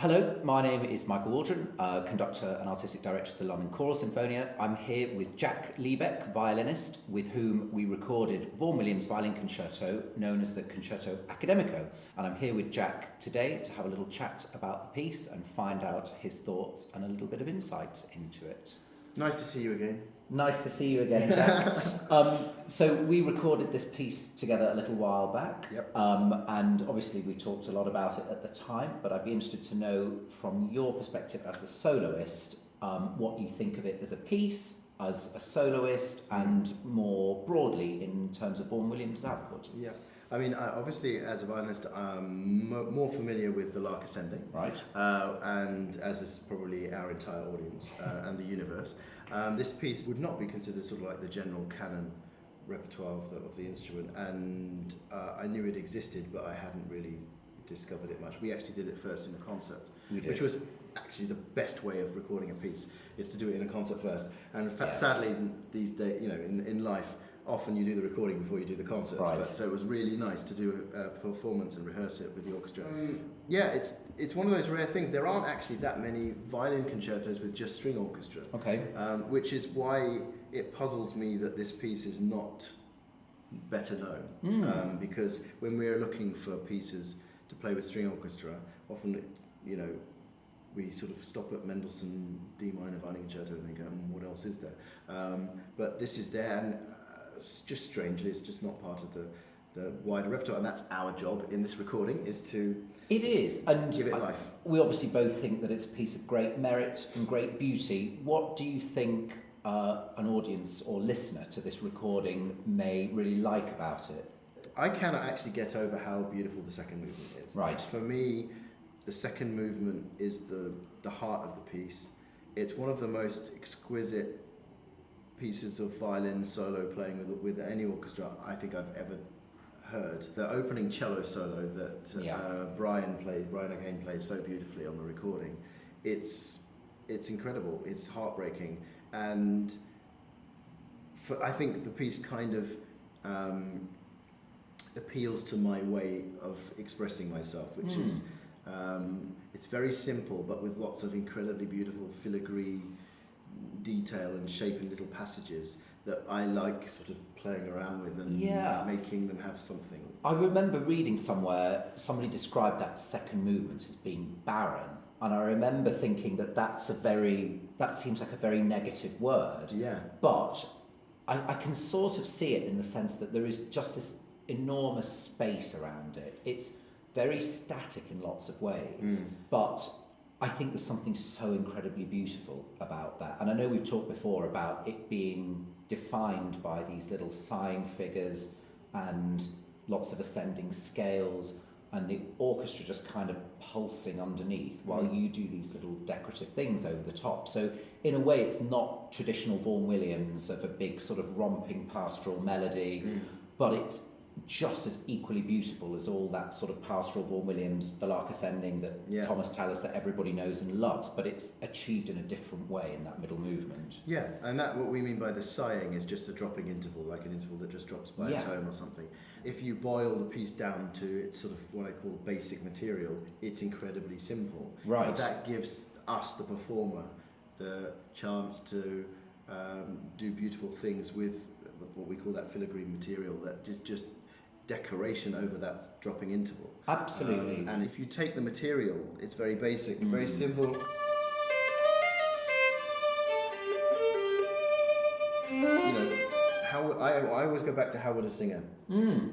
Hello, my name is Michael Waldron, conductor and artistic director of the London Choral Sinfonia. I'm here with Jack Liebeck, violinist, with whom we recorded Vaughan Williams' violin concerto, known as the Concerto Accademico. And I'm here with Jack today to have a little chat about the piece and find out his thoughts and a little bit of insight into it. Nice to see you again. Nice to see you again, Jack. So we recorded this piece together a little while back, Yep. And obviously we talked a lot about it at the time, but I'd be interested to know from your perspective as the soloist, what you think of it as a piece, as a soloist, and more broadly in terms of Vaughan Williams' output. Yeah. I mean, obviously, as a violinist, I'm more familiar with the Lark Ascending, Right. and as is probably our entire audience and the universe. This piece would not be considered sort of like the general canon repertoire of the instrument, and I knew it existed, but I hadn't really discovered it much. We actually did it first in a concert, which was actually the best way of recording a piece, is to do it in a concert first. And sadly, these days, you know, in life, often you do the recording before you do the concerts, Right. So it was really nice to do a performance and rehearse it with the orchestra. Yeah, it's one of those rare things. There aren't actually that many violin concertos with just string orchestra, Okay. which is why it puzzles me that this piece is not better known. Because when we're looking for pieces to play with string orchestra, often, you know, we sort of stop at Mendelssohn D minor violin concerto and think, what else is there? But this is there, and just strangely, it's just not part of the wider repertoire, and that's our job in this recording, is to It is, and give it life. We obviously both think that it's a piece of great merit and great beauty. What do you think an audience or listener to this recording may really like about it? I cannot actually get over how beautiful the second movement is. Right. For me, the second movement is the heart of the piece. It's one of the most exquisite pieces of violin solo playing with any orchestra I think I've ever heard. The opening cello solo that Brian again plays so beautifully on the recording, it's incredible, it's heartbreaking, and I think the piece kind of appeals to my way of expressing myself, which is it's very simple but with lots of incredibly beautiful filigree detail and shape in little passages that I like sort of playing around with and making them have something. I remember reading somewhere somebody described that second movement as being barren, and I remember thinking that seems like a very negative word. Yeah. But I can sort of see it in the sense that there is just this enormous space around it. It's very static in lots of ways, but I think there's something so incredibly beautiful about that. And I know we've talked before about it being defined by these little sighing figures and lots of ascending scales and the orchestra just kind of pulsing underneath while you do these little decorative things over the top. So in a way, it's not traditional Vaughan Williams of a big sort of romping pastoral melody, but it's just as equally beautiful as all that sort of pastoral Vaughan Williams, the Lark Ascending that Thomas Tallis that everybody knows and loves, but it's achieved in a different way in that middle movement. Yeah, and that what we mean by the sighing is just a dropping interval, like an interval that just drops by a tone or something. If you boil the piece down to its sort of what I call basic material, it's incredibly simple. Right. But that gives us, the performer, the chance to do beautiful things with what we call that filigree material that is just decoration over that dropping interval. Absolutely. And if you take the material, it's very basic, very simple. You know, how I always go back to how would a singer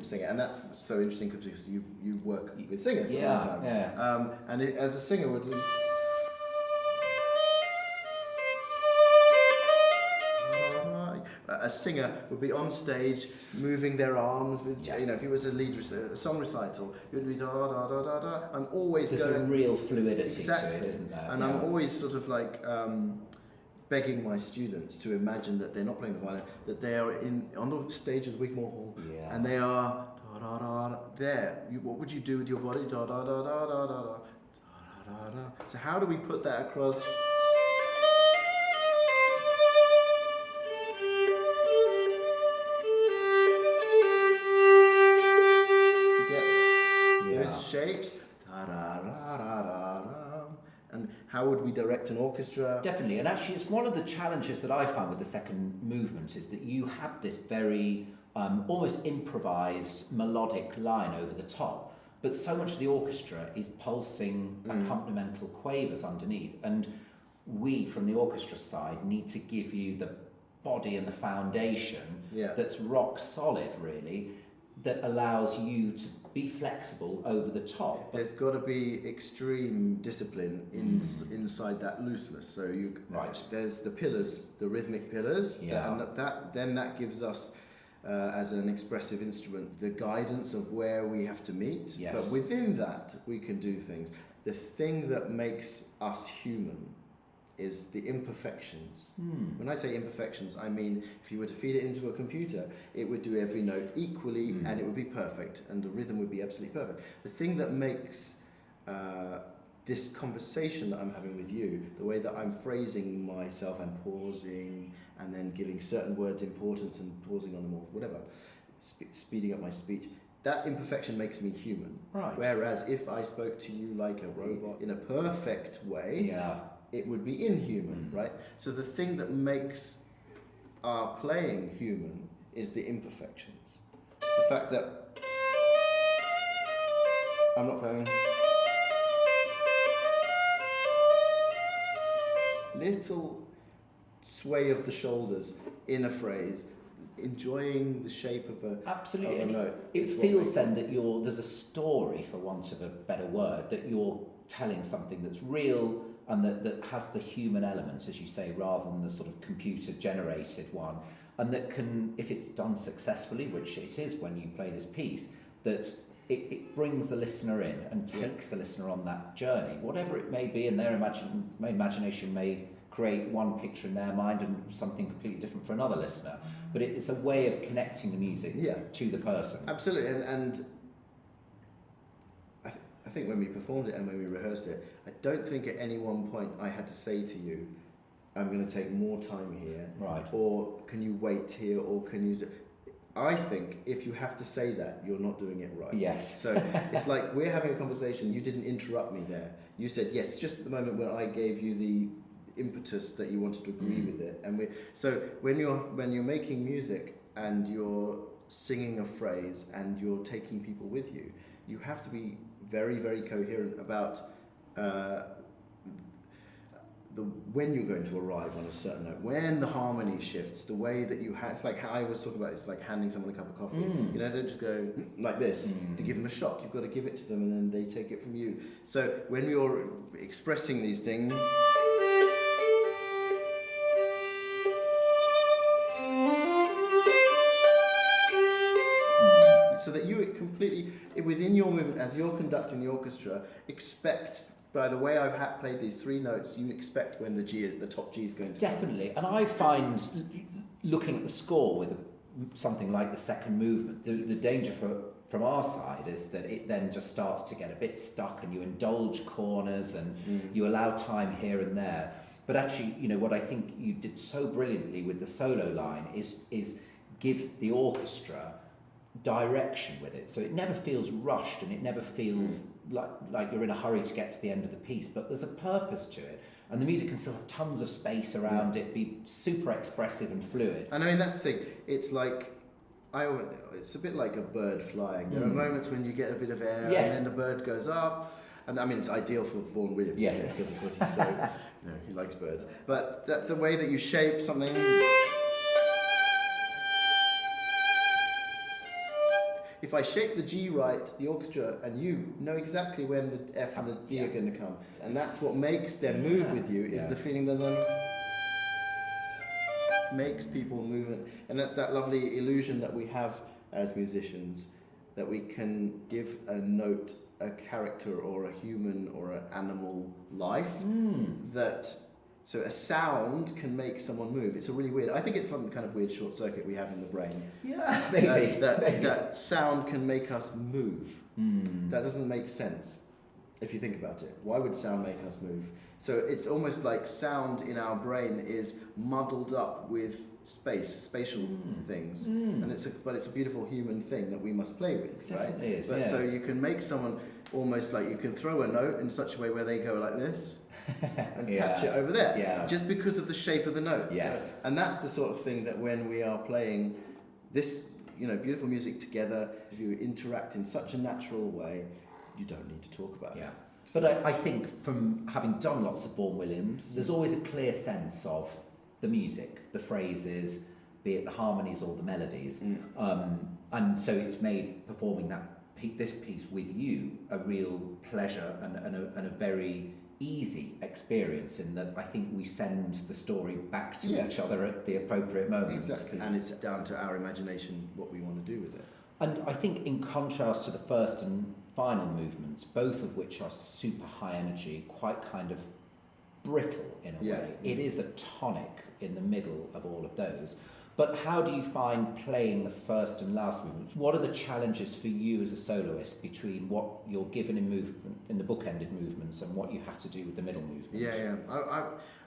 sing it, and that's so interesting because you work with singers all the time. Yeah. And as a singer would. A singer would be on stage moving their arms with, you know, if it was a song recital, it would be da da da da da. I'm always There's a real fluidity to it, isn't there? And I'm always sort of like begging my students to imagine that they're not playing the violin, that they are on the stage of Wigmore Hall, and they are da da da there. What would you do with your body? Da da da da da da da da da. So how do we put that across? Shapes, da da da da da how would we direct an orchestra? Definitely, and actually it's one of the challenges that I find with the second movement is that you have this very almost improvised melodic line over the top, but so much of the orchestra is pulsing accompanimental quavers underneath, and we from the orchestra side need to give you the body and the foundation that's rock solid, really, that allows you to be flexible over the top. There's got to be extreme discipline inside that looseness. So there's the pillars, the rhythmic pillars, and that gives us, as an expressive instrument, the guidance of where we have to meet. Yes. But within that, we can do things. The thing that makes us human is the imperfections. When I say imperfections, I mean if you were to feed it into a computer, it would do every note equally and it would be perfect and the rhythm would be absolutely perfect. The thing that makes this conversation that I'm having with you, the way that I'm phrasing myself and pausing and then giving certain words importance and pausing on them or whatever, speeding up my speech, that imperfection makes me human. Right. Whereas if I spoke to you like a robot in a perfect way, it would be inhuman, right? So the thing that makes our playing human is the imperfections. The fact that I'm not playing little sway of the shoulders in a phrase, enjoying the shape of a absolutely of a note. It feels then that there's a story, for want of a better word, that you're telling something that's real and that has the human element, as you say, rather than the sort of computer-generated one, and that can, if it's done successful,ly which it is when you play this piece, that it brings the listener in and takes the listener on that journey, whatever it may be, and their imagination may create one picture in their mind and something completely different for another listener. But it's a way of connecting the music to the person. Absolutely, and I think when we performed it and when we rehearsed it, I don't think at any one point I had to say to you, I'm going to take more time here, right? Or can you wait here, or can you... I think if you have to say that, you're not doing it right. Yes. So it's like we're having a conversation, you didn't interrupt me there. You said yes, just at the moment when I gave you the impetus that you wanted to agree with it. And so when you're making music and you're singing a phrase and you're taking people with you, you have to be very, very coherent about when you're going to arrive on a certain note, when the harmony shifts, the way that you it's like how I was talking about, it's like handing someone a cup of coffee. You know, don't just go like this to give them a shock. You've got to give it to them and then they take it from you. So when you're expressing these things, so that you completely, within your movement, as you're conducting the orchestra, expect, by the way I've played these three notes, you expect when the top G is going to Definitely. And I find, looking at the score with something like the second movement, the danger from our side is that it then just starts to get a bit stuck and you indulge corners and you allow time here and there. But actually, you know, what I think you did so brilliantly with the solo line is give the orchestra direction with it, so it never feels rushed and it never feels like you're in a hurry to get to the end of the piece, but there's a purpose to it, and the music can still have tons of space around it, be super expressive and fluid. And I mean, that's the thing, it's like it's a bit like a bird flying. There are moments when you get a bit of air and then the bird goes up, and I mean it's ideal for Vaughan Williams, because of course he's so he likes birds, but the way that you shape something, if I shape the G right, the orchestra and you know exactly when the F and the D are going to come. And that's what makes them move with you, is the feeling that then makes people move. And that's that lovely illusion that we have as musicians, that we can give a note a character or a human or an animal life. So a sound can make someone move. It's a really weird, I think it's some kind of weird short circuit we have in the brain. Yeah, maybe. That sound can make us move. That doesn't make sense if you think about it. Why would sound make us move? So it's almost like sound in our brain is muddled up with spatial things. And it's a beautiful human thing that we must play with, right? Definitely is, So you can make someone, almost like you can throw a note in such a way where they go like this and Yes. catch it over there, Yeah. just because of the shape of the note. Yes. And that's the sort of thing that when we are playing this, beautiful music together, if you interact in such a natural way, you don't need to talk about it. Yeah. But I think from having done lots of Vaughan Williams, there's always a clear sense of the music, the phrases, be it the harmonies or the melodies. And so it's made performing this piece with you a real pleasure and a very easy experience, in that I think we send the story back to each other at the appropriate moments. Exactly. And it's down to our imagination what we want to do with it. And I think in contrast to the first and final movements, both of which are super high energy, quite kind of brittle in a way, it is a tonic in the middle of all of those. But how do you find playing the first and last movements? What are the challenges for you as a soloist between what you're given in movement, in the bookended movements, and what you have to do with the middle movements? Yeah.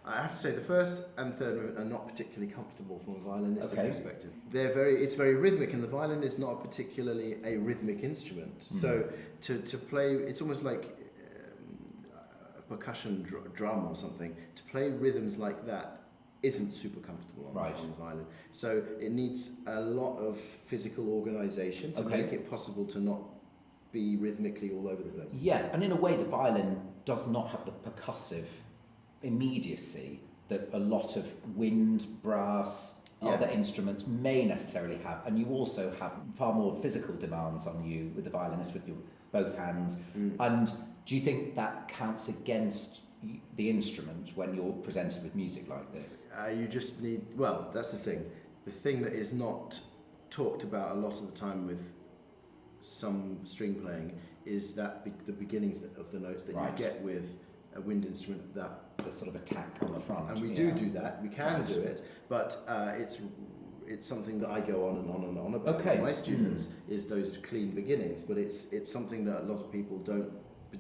I have to say the first and third movement are not particularly comfortable from a violinistic perspective. It's very rhythmic, and the violin is not particularly a rhythmic instrument. So to play, it's almost like a percussion drum or something. To play rhythms like that isn't super comfortable on the violin. So it needs a lot of physical organisation to make it possible to not be rhythmically all over the place. Yeah, and in a way the violin does not have the percussive immediacy that a lot of wind, brass, other instruments may necessarily have. And you also have far more physical demands on you with the violinist, with your both hands. And do you think that counts against the instrument when you're presented with music like this? You just need, that's the thing. The thing that is not talked about a lot of the time with some string playing is that the beginnings of the notes that you get with a wind instrument, that the sort of attack on the front. And we do that, we can do it, but it's something that I go on and on and on about with my students, is those clean beginnings, but it's something that a lot of people don't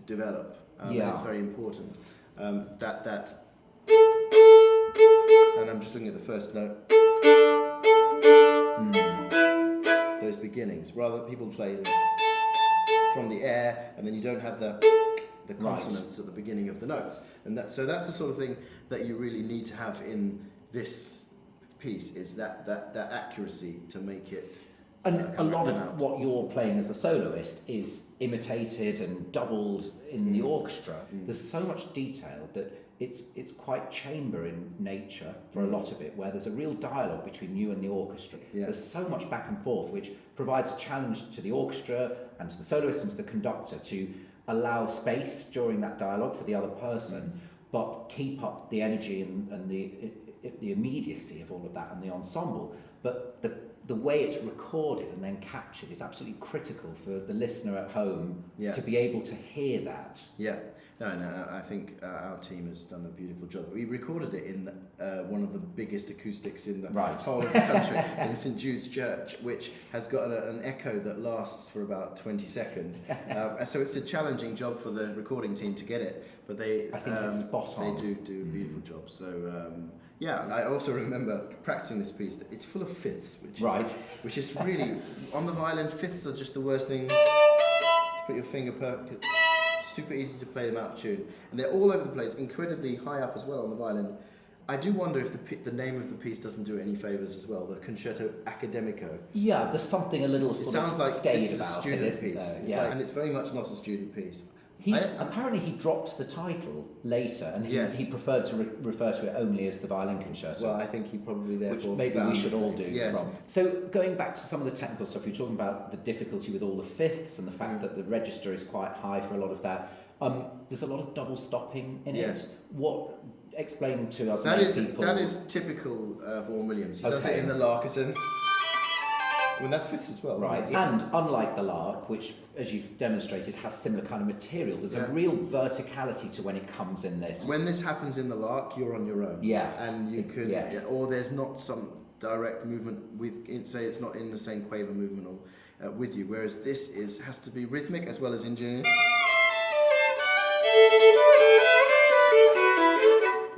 develop, and it's very important. That and I'm just looking at the first note, those beginnings, rather people play from the air, and then you don't have the consonants at the beginning of the notes, and so that's the sort of thing that you really need to have in this piece, is that accuracy to make it. And a lot of what you're playing as a soloist is imitated and doubled in the orchestra. There's so much detail that it's quite chamber in nature for a lot of it, where there's a real dialogue between you and the orchestra. There's so much back and forth, which provides a challenge to the orchestra and to the soloist and to the conductor to allow space during that dialogue for the other person, but keep up the energy and the immediacy of all of that and the ensemble. But the way it's recorded and then captured is absolutely critical for the listener at home to be able to hear that. Yeah. No, I think our team has done a beautiful job. We recorded it in one of the biggest acoustics in the whole of the country, in St Jude's Church, which has got an echo that lasts for about 20 seconds. So it's a challenging job for the recording team to get it, but I think it's spot on. They do a beautiful job. So I also remember practicing this piece. It's full of fifths, which is really, on the violin, fifths are just the worst thing to put your finger super easy to play them out of tune, and they're all over the place, incredibly high up as well on the violin. I do wonder if the name of the piece doesn't do it any favours as well, the Concerto Accademico. Yeah, there's something a little sort of staid about it, isn't there? And it's very much not a student piece. Apparently he dropped the title later, and he preferred to refer to it only as the Violin Concerto. Well, I think he probably therefore which maybe we should all do. Yes. So going back to some of the technical stuff, you're talking about the difficulty with all the fifths and the fact that the register is quite high for a lot of that. There's a lot of double stopping in it. Explain to us people. That is typical Vaughan Williams. He does it in the Larkison. I mean, that's fifths as well. Right, and unlike the lark, which, as you've demonstrated, has similar kind of material, there's a real verticality to when it comes in this. When this happens in the lark, you're on your own. Yeah. And you could, or there's not some direct movement say it's not in the same quaver movement or with you, whereas this has to be rhythmic as well as in tune.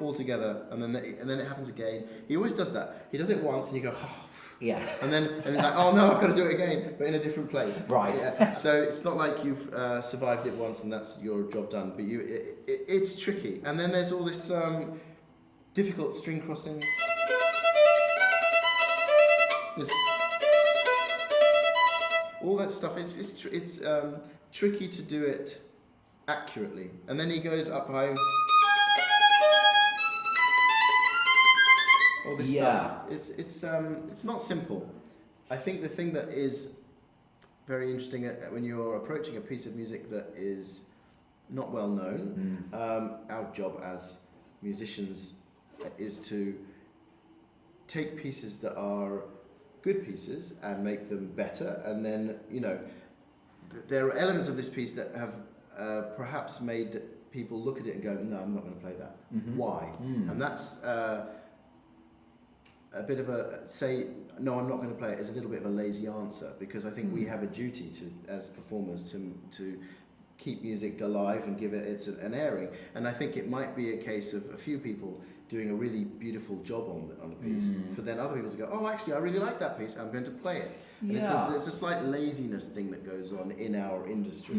all together, and then it happens again. He always does that. He does it once, and you go, oh. Yeah. And then it's like, oh no, I've got to do it again, but in a different place. Right. Yeah. So it's not like you've survived it once and that's your job done, but it's tricky. And then there's all this difficult string crossings. This, all that stuff. It's tricky to do it accurately. And then he goes up high. All this stuff. It's not simple. I think the thing that is very interesting when you're approaching a piece of music that is not well known, our job as musicians is to take pieces that are good pieces and make them better, and then there are elements of this piece that have perhaps made people look at it and go, no, I'm not going to play that. Why? And that's a bit of a say, no, I'm not going to play it is a little bit of a lazy answer, because I think we have a duty to, as performers, to keep music alive and give it an airing. And I think it might be a case of a few people doing a really beautiful job on a piece, for then other people to go, oh, actually, I really like that piece, I'm going to play it. And it's a slight laziness thing that goes on in our industry,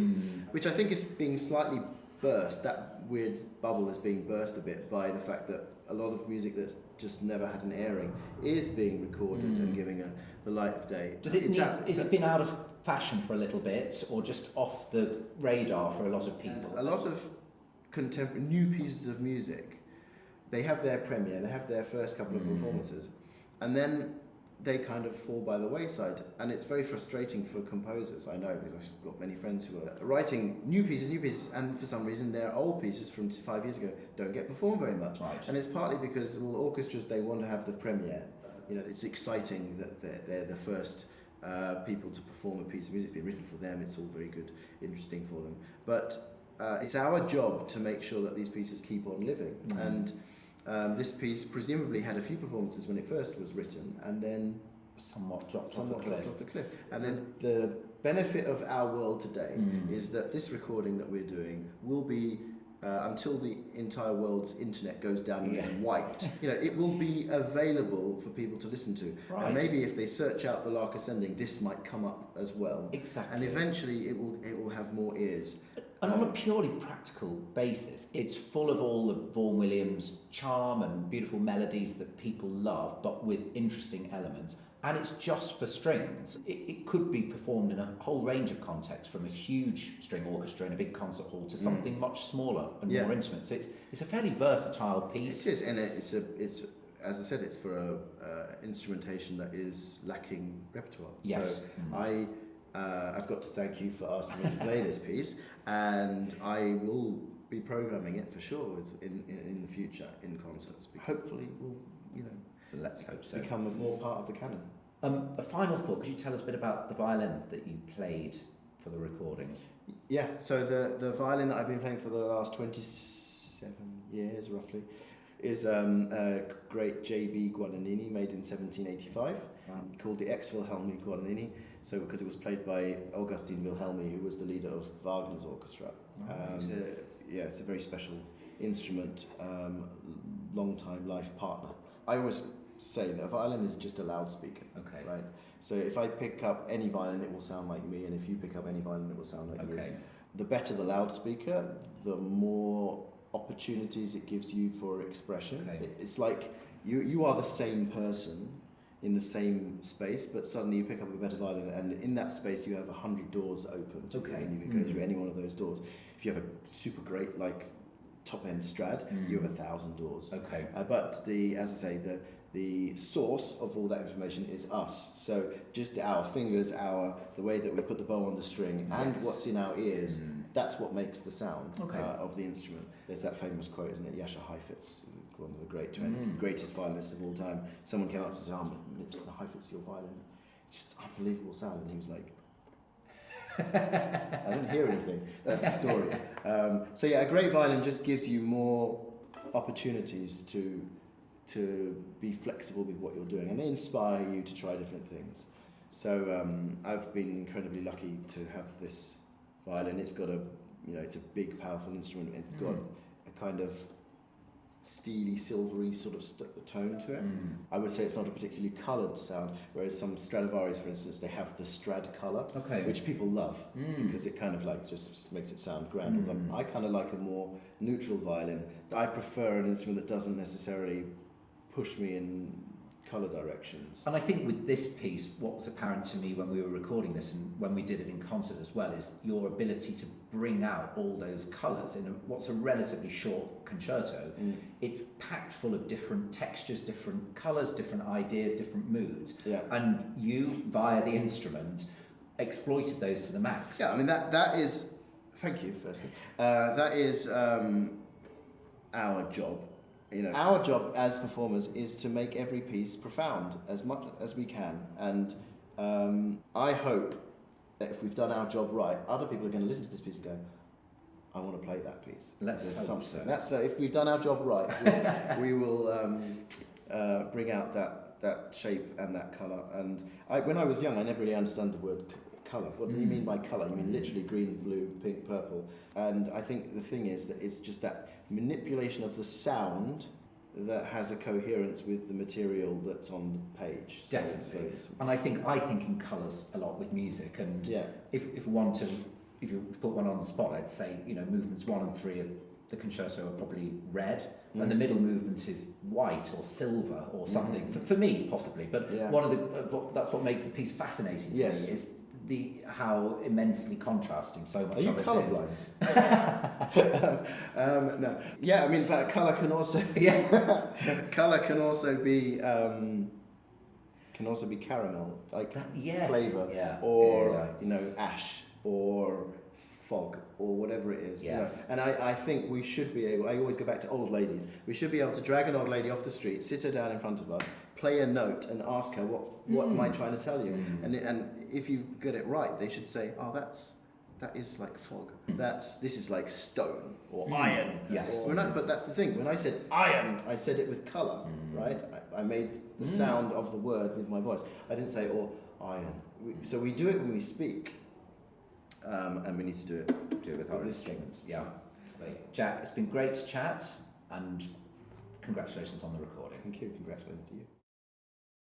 which I think is being slightly burst. That weird bubble is being burst a bit by the fact that a lot of music that's just never had an airing is being recorded and giving the light of day. Is it been out of fashion for a little bit, or just off the radar for a lot of people? A lot of contemporary new pieces of music, they have their premiere, they have their first couple of performances, and then they kind of fall by the wayside, and it's very frustrating for composers. I know, because I've got many friends who are writing new pieces, and for some reason their old pieces from 5 years ago don't get performed very much. Right. And it's partly because orchestras, they want to have the premiere. It's exciting that they're the first people to perform a piece of music. It's been written for them. It's all very good, interesting for them. But it's our job to make sure that these pieces keep on living. And this piece presumably had a few performances when it first was written, and then somewhat dropped off the cliff. And then the benefit of our world today is that this recording that we're doing will be, until the entire world's internet goes down and is wiped, it will be available for people to listen to. Right. And maybe if they search out the Lark Ascending, this might come up as well. Exactly. And eventually it will have more ears. And on a purely practical basis, it's full of all of Vaughan Williams' charm and beautiful melodies that people love, but with interesting elements. And it's just for strings. It could be performed in a whole range of contexts, from a huge string orchestra in a big concert hall to something much smaller and more intimate. So it's a fairly versatile piece. It is, and it's as I said, it's for a instrumentation that is lacking repertoire. Yes. So I've got to thank you for asking me to play this piece, and I will be programming it for sure in the future in concerts. Hopefully, we'll let's hope so. Become more part of the canon. A final thought: could you tell us a bit about the violin that you played for the recording? Yeah, so the violin that I've been playing for the last 27 years, roughly, is a great J.B. Guadagnini made in 1785, called the ex-Wilhelmi Guadagnini. So because it was played by Augustin Wilhelmi, who was the leader of Wagner's orchestra. It's a very special instrument, long-time life partner. I always say that a violin is just a loudspeaker. Okay. Right. So if I pick up any violin, it will sound like me, and if you pick up any violin, it will sound like you. The better the loudspeaker, the more opportunities it gives you for expression. It's like you are the same person in the same space, but suddenly you pick up a better violin, and in that space you have 100 doors open to you, and you can go through any one of those doors. If you have a super great top-end Strad, you have 1,000 doors. But as I say, the source of all that information is us. So just our fingers, the way that we put the bow on the string, and what's in our ears, that's what makes the sound of the instrument. There's that famous quote, isn't it? Jascha Heifetz, one of the greatest violinists of all time. Someone came up and said, Mr. Heifetz, your violin, it's just unbelievable sound. And he was like, I didn't hear anything. That's the story. A great violin just gives you more opportunities to be flexible with what you're doing, and they inspire you to try different things. So I've been incredibly lucky to have this violin. It's got it's a big, powerful instrument. It's got a kind of steely, silvery sort of tone to it. I would say it's not a particularly coloured sound, whereas some Stradivari's, for instance, they have the Strad colour, which people love because it kind of like just makes it sound grand. Although I kind of like a more neutral violin. I prefer an instrument that doesn't necessarily push me in colour directions. And I think with this piece, what was apparent to me when we were recording this and when we did it in concert as well is your ability to bring out all those colours in what's a relatively short concerto. It's packed full of different textures, different colours, different ideas, different moods. Yeah. And you, via the instrument, exploited those to the max. Yeah, I mean, that is... Thank you, firstly. That is our job. You know, our job as performers is to make every piece profound as much as we can, and I hope that if we've done our job right, other people are going to listen to this piece and go, "I want to play that piece." Let's hope so. That's if we've done our job right, we will bring out that shape and that colour. And when I was young, I never really understood the word colour. What do you mean by colour? You mean literally green, blue, pink, purple. And I think the thing is that it's just that manipulation of the sound that has a coherence with the material that's on the page. Definitely. And I think in colours a lot with music. And if you put one on the spot, I'd say, movements 1 and 3 of the concerto are probably red, and the middle movement is white or silver or something. For me, possibly. But one of that's what makes the piece fascinating for me is how immensely contrasting so much of it is. Are you colourblind? No. Yeah, I mean, but colour can also colour can also be caramel, like flavour, or ash or fog or whatever it is. Yes. And I think we should be able. I always go back to old ladies. We should be able to drag an old lady off the street, sit her down in front of us, play a note, and ask her what am I trying to tell you? And if you get it right, they should say, "Oh, that is like fog. This is like stone or iron." Yes. But that's the thing. When I said iron, I said it with colour, right? I made the sound of the word with my voice. I didn't say iron. So we do it when we speak, and we need to do it with our instruments. Yeah. Great. Jack, it's been great to chat, and congratulations on the recording. Thank you. Congratulations to you.